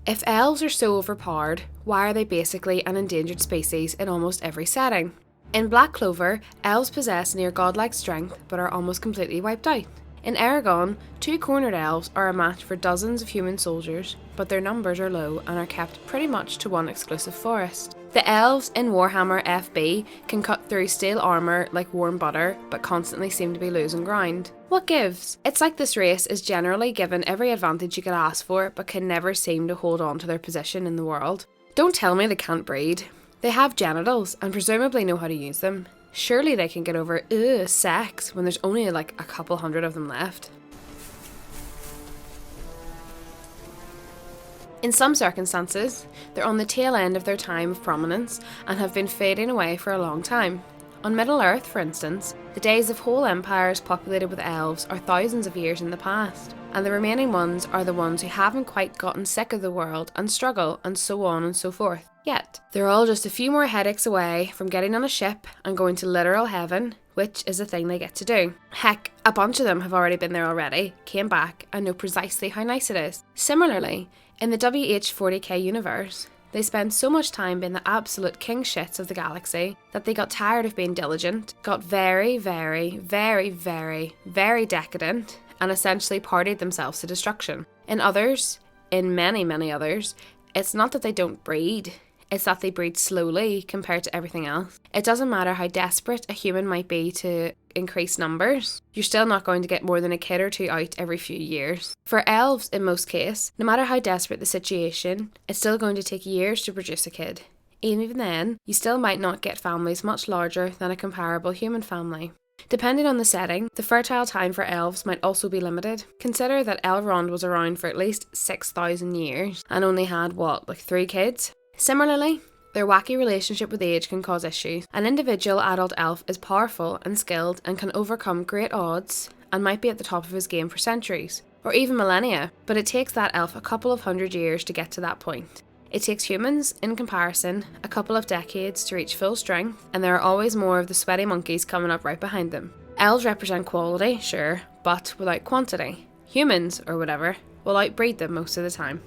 If elves are so overpowered, why are they basically an endangered species in almost every setting? In Black Clover, elves possess near godlike strength but are almost completely wiped out. In Aragon, 2 cornered elves are a match for dozens of human soldiers, but their numbers are low and are kept pretty much to one exclusive forest. The elves in Warhammer FB can cut through steel armour like warm butter, but constantly seem to be losing ground. What gives? It's like this race is generally given every advantage you could ask for, but can never seem to hold on to their position in the world. Don't tell me they can't breed. They have genitals and presumably know how to use them. Surely they can get over sex when there's only like a couple hundred of them left. In some circumstances, they're on the tail end of their time of prominence and have been fading away for a long time. On Middle-earth, for instance, the days of whole empires populated with elves are thousands of years in the past, and the remaining ones are the ones who haven't quite gotten sick of the world and struggle and so on and so forth. Yet, they're all just a few more headaches away from getting on a ship and going to literal heaven, which is a thing they get to do. Heck, a bunch of them have already been there already, came back, and know precisely how nice it is. Similarly, in the WH-40K universe, they spend so much time being the absolute king shits of the galaxy that they got tired of being diligent, got very, very, very, very, very decadent, and essentially partied themselves to destruction. In others, in many, many others, it's not that they don't breed. It's that they breed slowly compared to everything else. It doesn't matter how desperate a human might be to increase numbers, you're still not going to get more than a kid or two out every few years. For elves, in most cases, no matter how desperate the situation, it's still going to take years to produce a kid. Even then, you still might not get families much larger than a comparable human family. Depending on the setting, the fertile time for elves might also be limited. Consider that Elrond was around for at least 6,000 years and only had, 3 kids? Similarly, their wacky relationship with age can cause issues. An individual adult elf is powerful and skilled and can overcome great odds and might be at the top of his game for centuries, or even millennia, but it takes that elf a couple of hundred years to get to that point. It takes humans, in comparison, a couple of decades to reach full strength, and there are always more of the sweaty monkeys coming up right behind them. Elves represent quality, sure, but without quantity. Humans, or whatever, will outbreed them most of the time.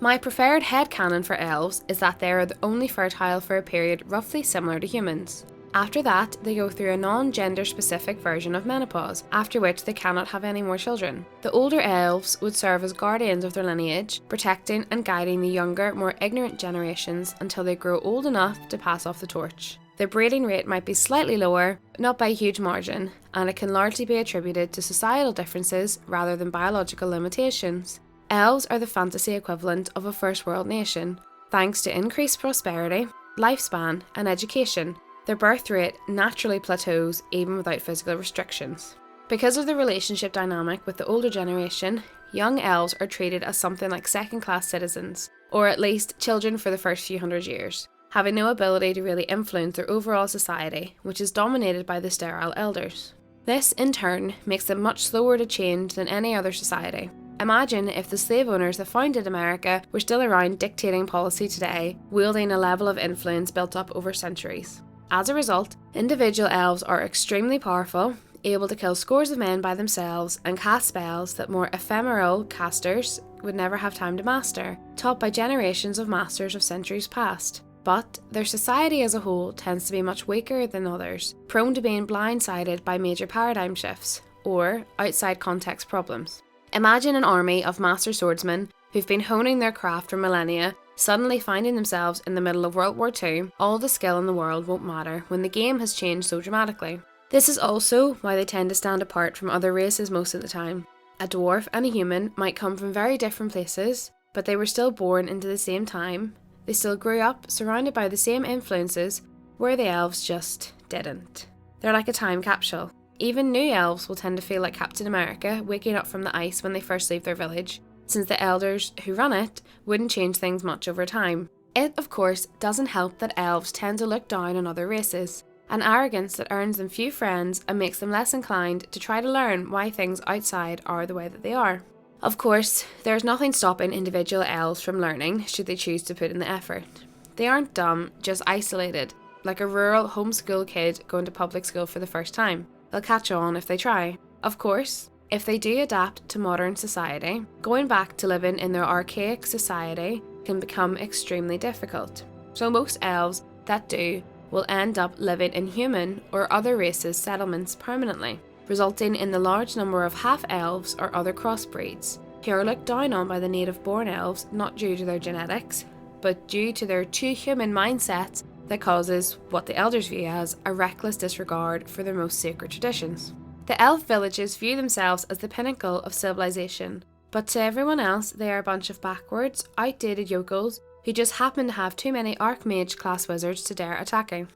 My preferred headcanon for elves is that they are only fertile for a period roughly similar to humans. After that, they go through a non-gender specific version of menopause, after which they cannot have any more children. The older elves would serve as guardians of their lineage, protecting and guiding the younger, more ignorant generations until they grow old enough to pass off the torch. Their breeding rate might be slightly lower, but not by a huge margin, and it can largely be attributed to societal differences rather than biological limitations. Elves are the fantasy equivalent of a first world nation. Thanks to increased prosperity, lifespan, and education, their birth rate naturally plateaus even without physical restrictions. Because of the relationship dynamic with the older generation, young elves are treated as something like second-class citizens, or at least children for the first few hundred years, having no ability to really influence their overall society, which is dominated by the sterile elders. This, in turn, makes them much slower to change than any other society. Imagine if the slave owners that founded America were still around dictating policy today, wielding a level of influence built up over centuries. As a result, individual elves are extremely powerful, able to kill scores of men by themselves and cast spells that more ephemeral casters would never have time to master, taught by generations of masters of centuries past. But their society as a whole tends to be much weaker than others, prone to being blindsided by major paradigm shifts or outside context problems. Imagine an army of master swordsmen who've been honing their craft for millennia, suddenly finding themselves in the middle of World War II. All the skill in the world won't matter when the game has changed so dramatically. This is also why they tend to stand apart from other races most of the time. A dwarf and a human might come from very different places, but they were still born into the same time. They still grew up surrounded by the same influences, where the elves just didn't. They're like a time capsule. Even new elves will tend to feel like Captain America waking up from the ice when they first leave their village, since the elders who run it wouldn't change things much over time. It, of course, doesn't help that elves tend to look down on other races, an arrogance that earns them few friends and makes them less inclined to try to learn why things outside are the way that they are. Of course, there's nothing stopping individual elves from learning should they choose to put in the effort. They aren't dumb, just isolated, like a rural homeschool kid going to public school for the first time. They'll catch on if they try. Of course, if they do adapt to modern society, going back to living in their archaic society can become extremely difficult. So most elves that do will end up living in human or other races' settlements permanently, resulting in the large number of half-elves or other crossbreeds, who are looked down on by the native-born elves not due to their genetics, but due to their too human mindsets that causes what the elders view as a reckless disregard for their most sacred traditions. The elf villages view themselves as the pinnacle of civilization, but to everyone else they are a bunch of backwards, outdated yokels who just happen to have too many Archmage class wizards to dare attacking.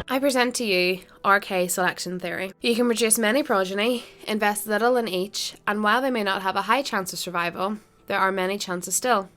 I present to you RK selection theory. You can produce many progeny, invest little in each, and while they may not have a high chance of survival, there are many chances still.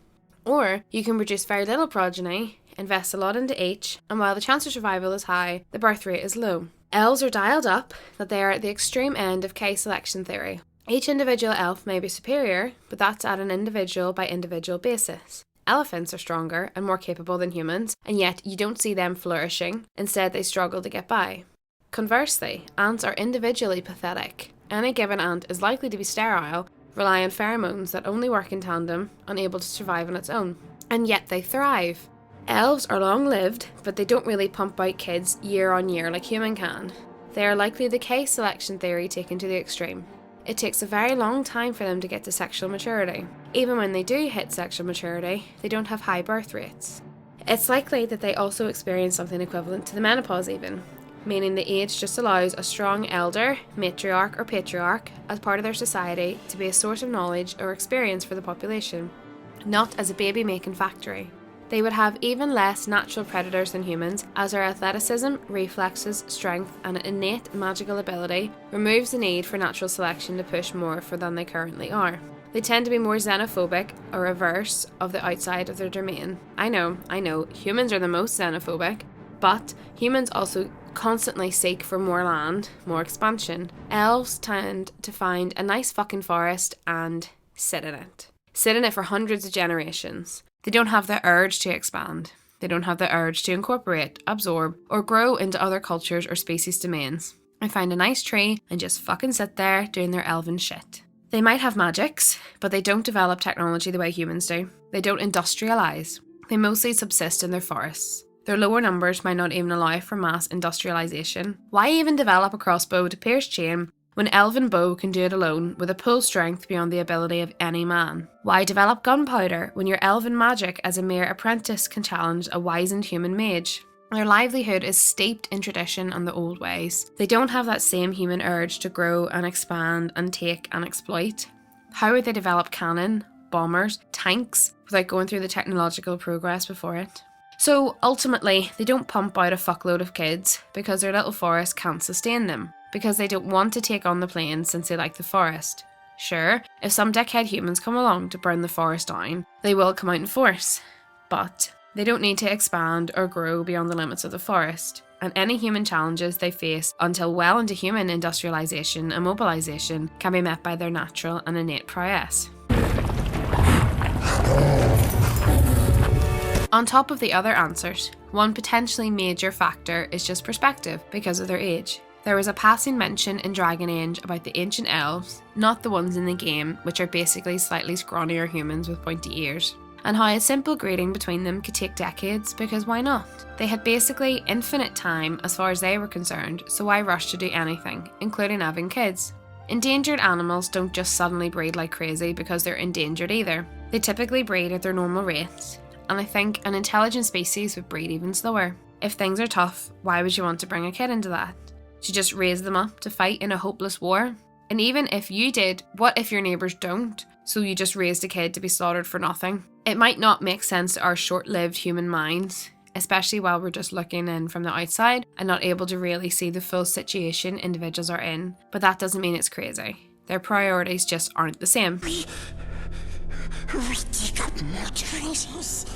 Or you can produce very little progeny, invest a lot into each, and while the chance of survival is high, the birth rate is low. Elves are dialed up that they are at the extreme end of K selection theory. Each individual elf may be superior, but that's at an individual by individual basis. Elephants are stronger and more capable than humans, and yet you don't see them flourishing. Instead, they struggle to get by. Conversely, ants are individually pathetic. Any given ant is likely to be sterile, rely on pheromones that only work in tandem, unable to survive on its own. And yet they thrive. Elves are long-lived, but they don't really pump out kids year on year like human can. They are likely the K selection theory taken to the extreme. It takes a very long time for them to get to sexual maturity. Even when they do hit sexual maturity, they don't have high birth rates. It's likely that they also experience something equivalent to the menopause even, meaning the age just allows a strong elder, matriarch or patriarch as part of their society to be a source of knowledge or experience for the population, not as a baby-making factory. They would have even less natural predators than humans, as their athleticism, reflexes, strength, and innate magical ability removes the need for natural selection to push more for than they currently are. They tend to be more xenophobic or averse of the outside of their domain. I know, humans are the most xenophobic, but humans also constantly seek for more land, more expansion. Elves tend to find a nice fucking forest and sit in it. Sit in it for hundreds of generations. They don't have the urge to expand. They don't have the urge to incorporate, absorb, or grow into other cultures or species domains. They find a nice tree and just fucking sit there doing their elven shit. They might have magics, but they don't develop technology the way humans do. They don't industrialise. They mostly subsist in their forests. Their lower numbers might not even allow for mass industrialisation. Why even develop a crossbow to pierce chain when elven bow can do it alone with a pull strength beyond the ability of any man? Why develop gunpowder when your elven magic as a mere apprentice can challenge a wizened human mage? Their livelihood is steeped in tradition and the old ways. They don't have that same human urge to grow and expand and take and exploit. How would they develop cannon, bombers, tanks without going through the technological progress before it? So ultimately, they don't pump out a fuckload of kids because their little forest can't sustain them, because they don't want to take on the plains since they like the forest. Sure, if some dickhead humans come along to burn the forest down, they will come out in force, but they don't need to expand or grow beyond the limits of the forest, and any human challenges they face until well into human industrialisation and mobilisation can be met by their natural and innate prowess. On top of the other answers, one potentially major factor is just perspective because of their age. There was a passing mention in Dragon Age about the ancient elves, not the ones in the game, which are basically slightly scrawnier humans with pointy ears, and how a simple greeting between them could take decades because why not? They had basically infinite time as far as they were concerned, so why rush to do anything, including having kids? Endangered animals don't just suddenly breed like crazy because they're endangered either. They typically breed at their normal rates, and I think an intelligent species would breed even slower. If things are tough, why would you want to bring a kid into that? To just raise them up to fight in a hopeless war? And even if you did, what if your neighbours don't? So you just raised a kid to be slaughtered for nothing? It might not make sense to our short-lived human minds, especially while we're just looking in from the outside and not able to really see the full situation individuals are in. But that doesn't mean it's crazy. Their priorities just aren't the same.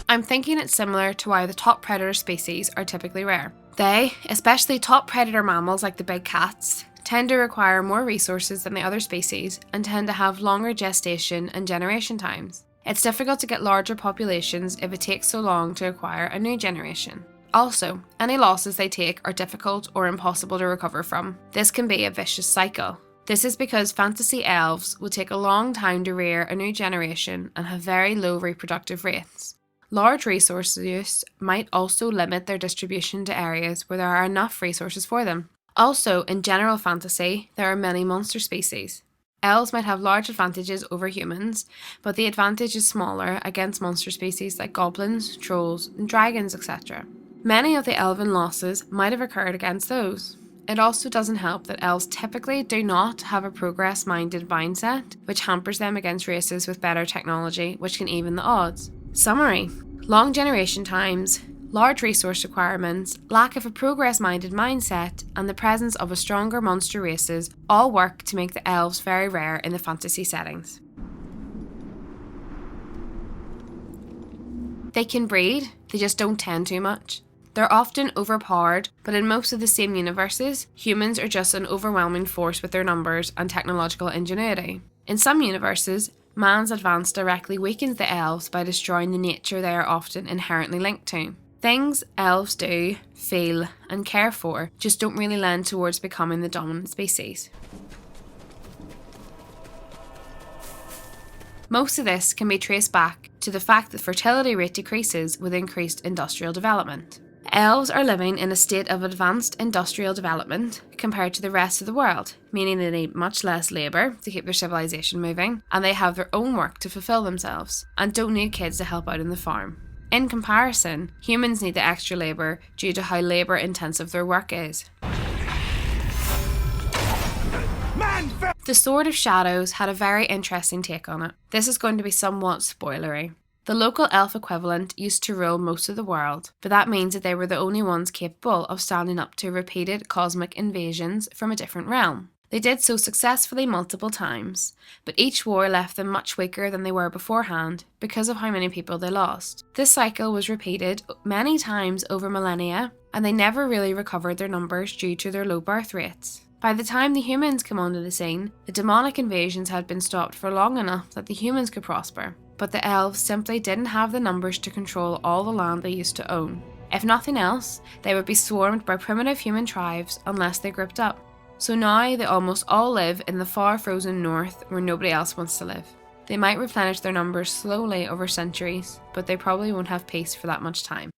I'm thinking it's similar to why the top predator species are typically rare. They, especially top predator mammals like the big cats, tend to require more resources than the other species and tend to have longer gestation and generation times. It's difficult to get larger populations if it takes so long to acquire a new generation. Also, any losses they take are difficult or impossible to recover from. This can be a vicious cycle. This is because fantasy elves will take a long time to rear a new generation and have very low reproductive rates. Large resource use might also limit their distribution to areas where there are enough resources for them. Also, in general fantasy, there are many monster species. Elves might have large advantages over humans, but the advantage is smaller against monster species like goblins, trolls, and dragons, etc. Many of the elven losses might have occurred against those. It also doesn't help that elves typically do not have a progress-minded mindset, which hampers them against races with better technology, which can even the odds. Summary: long generation times, large resource requirements, lack of a progress-minded mindset, and the presence of a stronger monster races all work to make the elves very rare in the fantasy settings. They can breed, they just don't tend too much. They're often overpowered, but in most of the same universes, humans are just an overwhelming force with their numbers and technological ingenuity. In some universes, man's advance directly weakens the elves by destroying the nature they are often inherently linked to. Things elves do, feel, and care for just don't really lend towards becoming the dominant species. Most of this can be traced back to the fact that fertility rate decreases with increased industrial development. Elves are living in a state of advanced industrial development compared to the rest of the world, meaning they need much less labour to keep their civilization moving, and they have their own work to fulfil themselves, and don't need kids to help out in the farm. In comparison, humans need the extra labour due to how labour intensive their work is. The Sword of Shadows had a very interesting take on it. This is going to be somewhat spoilery. The local elf equivalent used to rule most of the world, but that means that they were the only ones capable of standing up to repeated cosmic invasions from a different realm. They did so successfully multiple times, but each war left them much weaker than they were beforehand because of how many people they lost. This cycle was repeated many times over millennia, and they never really recovered their numbers due to their low birth rates. By the time the humans came onto the scene, the demonic invasions had been stopped for long enough that the humans could prosper, but the elves simply didn't have the numbers to control all the land they used to own. If nothing else, they would be swarmed by primitive human tribes unless they grouped up. So now they almost all live in the far frozen north where nobody else wants to live. They might replenish their numbers slowly over centuries, but they probably won't have peace for that much time.